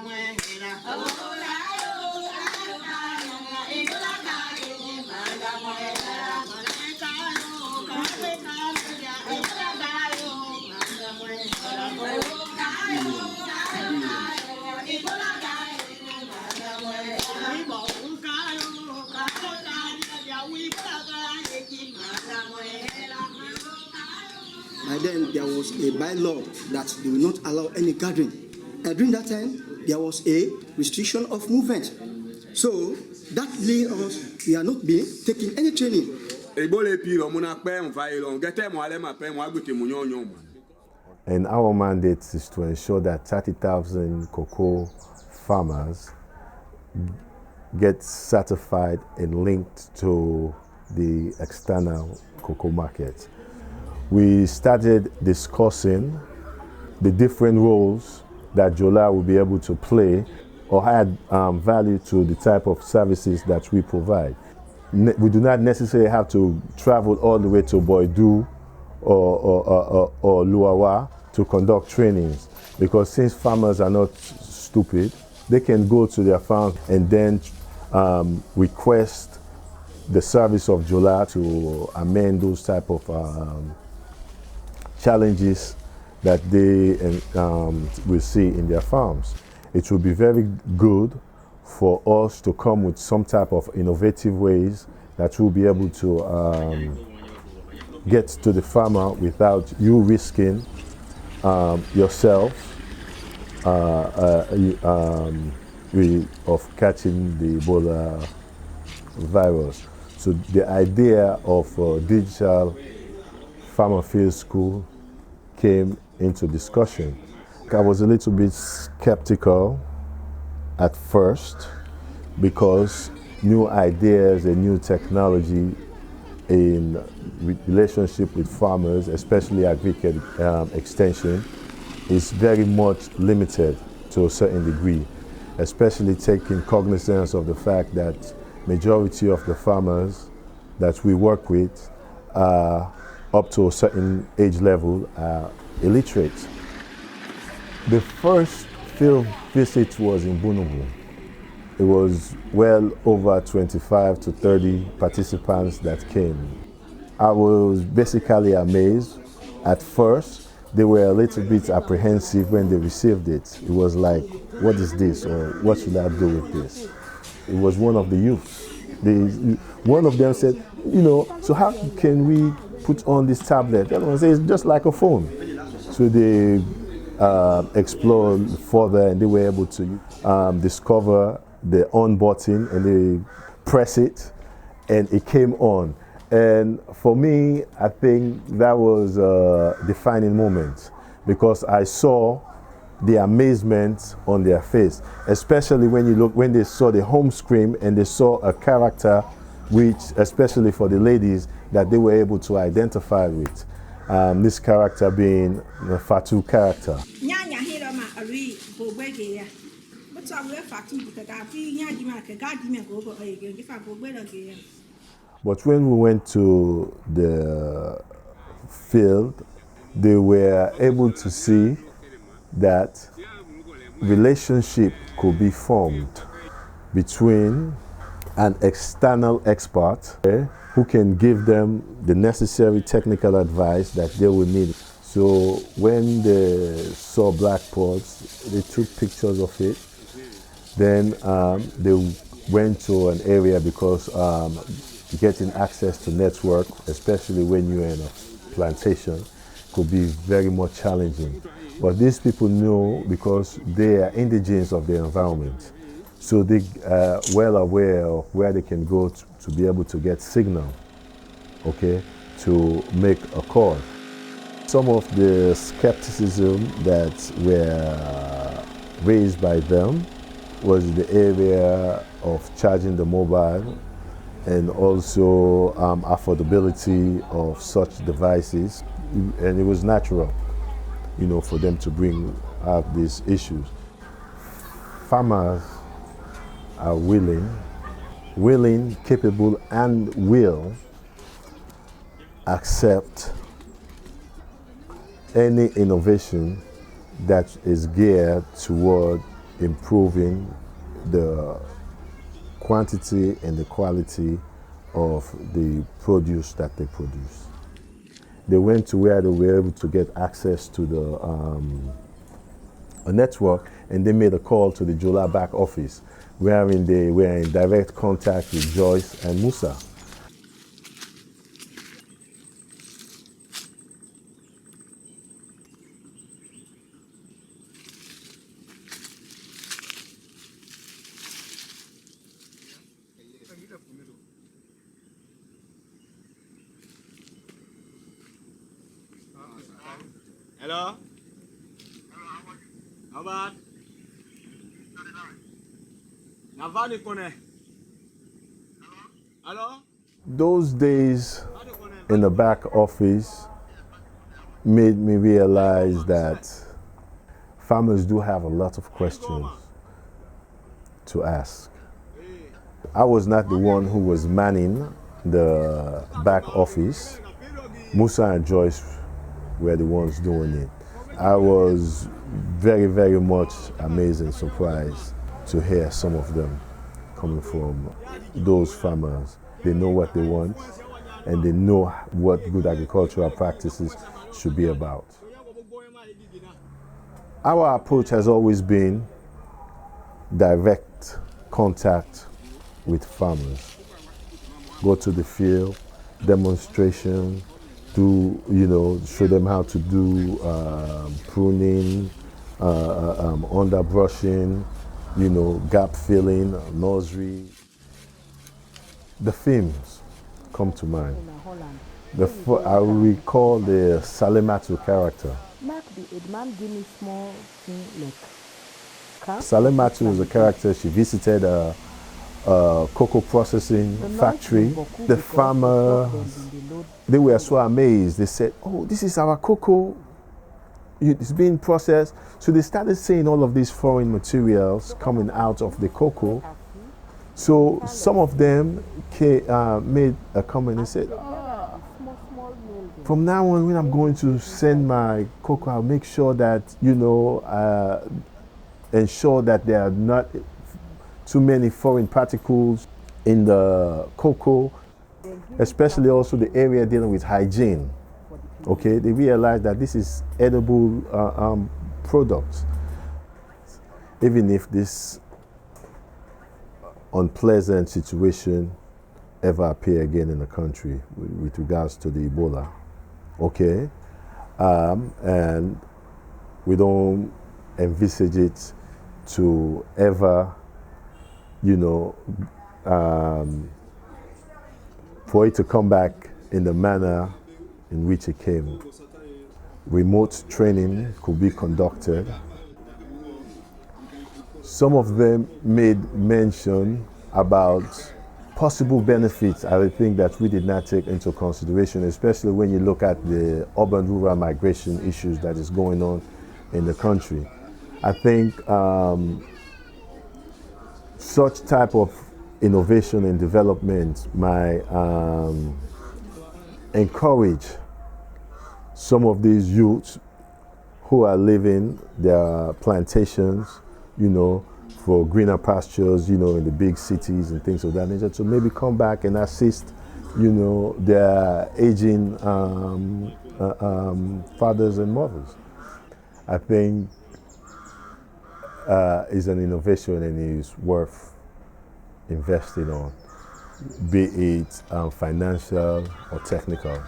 And then there was a bylaw that they will not allow any gathering. And during that time, there was a restriction of movement. So that lead us, we are not being taking any training. And our mandate is to ensure that 30,000 cocoa farmers get certified and linked to the external cocoa market. We started discussing the different roles that Jola will be able to play or add value to the type of services that we provide. We do not necessarily have to travel all the way to Boidu or Luawa to conduct trainings, because since farmers are not stupid, they can go to their farm and then request the service of Jola to amend those type of challenges that they will see in their farms. It will be very good for us to come with some type of innovative ways that will be able to get to the farmer without you risking yourself of catching the Ebola virus. So the idea of digital farmer field school came into discussion. I was a little bit skeptical at first because new ideas and new technology in relationship with farmers, especially agriculture extension, is very much limited to a certain degree, especially taking cognizance of the fact that majority of the farmers that we work with up to a certain age level are illiterate. The first field visit was in Bunubu. It was well over 25 to 30 participants that came. I was basically amazed. At first, they were a little bit apprehensive when they received it. It was like, what is this, or what should I do with this? It was one of the youths. One of them said, so how can we put on this tablet? The other one says, it's just like a phone. So they explored further and they were able to discover the on button, and they press it and it came on. And for me, I think that was a defining moment, because I saw the amazement on their face, especially when they saw the home screen and they saw a character which, especially for the ladies, that they were able to identify with. This character being the Fatu character. But when we went to the field, they were able to see that relationship could be formed between an external expert who can give them the necessary technical advice that they will need. So when they saw black pods, they took pictures of it. Then they went to an area, because getting access to network, especially when you're in a plantation, could be very much challenging. But these people know, because they are indigenous of the environment. So they are well aware of where they can go to be able to get signal, okay, to make a call. Some of the skepticism that were raised by them was the area of charging the mobile, and also affordability of such devices. And it was natural, for them to bring up these issues. Farmers are willing, capable, and will accept any innovation that is geared toward improving the quantity and the quality of the produce that they produce. They went to where they were able to get access to a network, and they made a call to the Jola back office, wherein they were in direct contact with Joyce and Musa. Hello? Mohamed? Navani kone? Hello? Those days in the back office made me realize that farmers do have a lot of questions to ask. I was not the one who was manning the back office. Musa and Joyce were the ones doing it. I was very, very much amazed and surprised to hear some of them coming from those farmers. They know what they want, and they know what good agricultural practices should be about. Our approach has always been direct contact with farmers. Go to the field, demonstration, show them how to do pruning, underbrushing, gap filling, nursery. The themes come to mind. I recall the Salematu character. Salematu is a character. She visited a cocoa processing factory. The farmers, they were so amazed. They said, "Oh, this is our cocoa. It's being processed." So they started seeing all of these foreign materials coming out of the cocoa. So some of them made a comment and said, "From now on, when I'm going to send my cocoa, I'll make sure that, ensure that there are not too many foreign particles in the cocoa, especially also the area dealing with hygiene." Okay, they realized that this is edible products. Even if this unpleasant situation ever appear again in the country with regards to the Ebola, okay, and we don't envisage it to ever, for it to come back in the manner in which it came. Remote training could be conducted. Some of them made mention about possible benefits, I think, that we did not take into consideration, especially when you look at the urban-rural migration issues that is going on in the country. I think such type of innovation and development might encourage some of these youths who are leaving their plantations, for greener pastures, in the big cities and things of that nature, to maybe come back and assist, their aging fathers and mothers. I think is an innovation and is worth investing on, be it financial or technical.